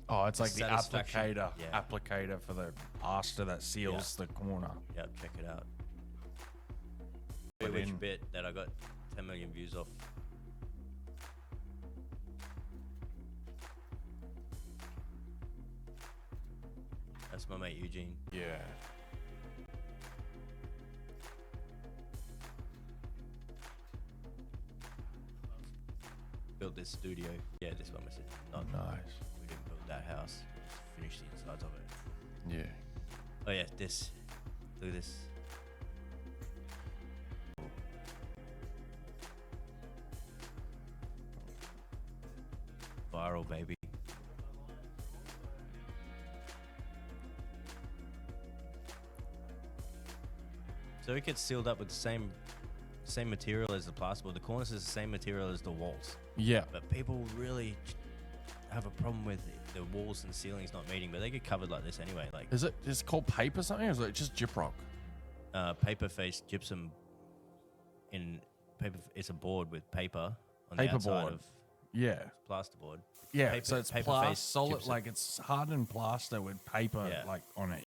Oh, it's like the satisfaction. applicator for the plaster that seals the corner. Yep, check it out. Put Which in. bit that I got 10 million views off. That's my mate Eugene. Yeah. Built this studio. Yeah, this one was it. Not Nice. We didn't build that house. We just finished the insides of it. Yeah. Oh yeah, this. Look at this. Viral, baby. So it gets sealed up with the same material as the plasterboard. The cornice is the same material as the walls. Yeah. But people really have a problem with the walls and ceilings not meeting, but they get covered like this anyway. Like Is it called paper something, or is it just gyprock? paper faced gypsum in paper. It's a board with paper on the Paper outside board. of Yeah. plasterboard. Yeah. Paper- so it's paper-faced solid, gypsum. like it's hardened plaster with paper Yeah. like on it.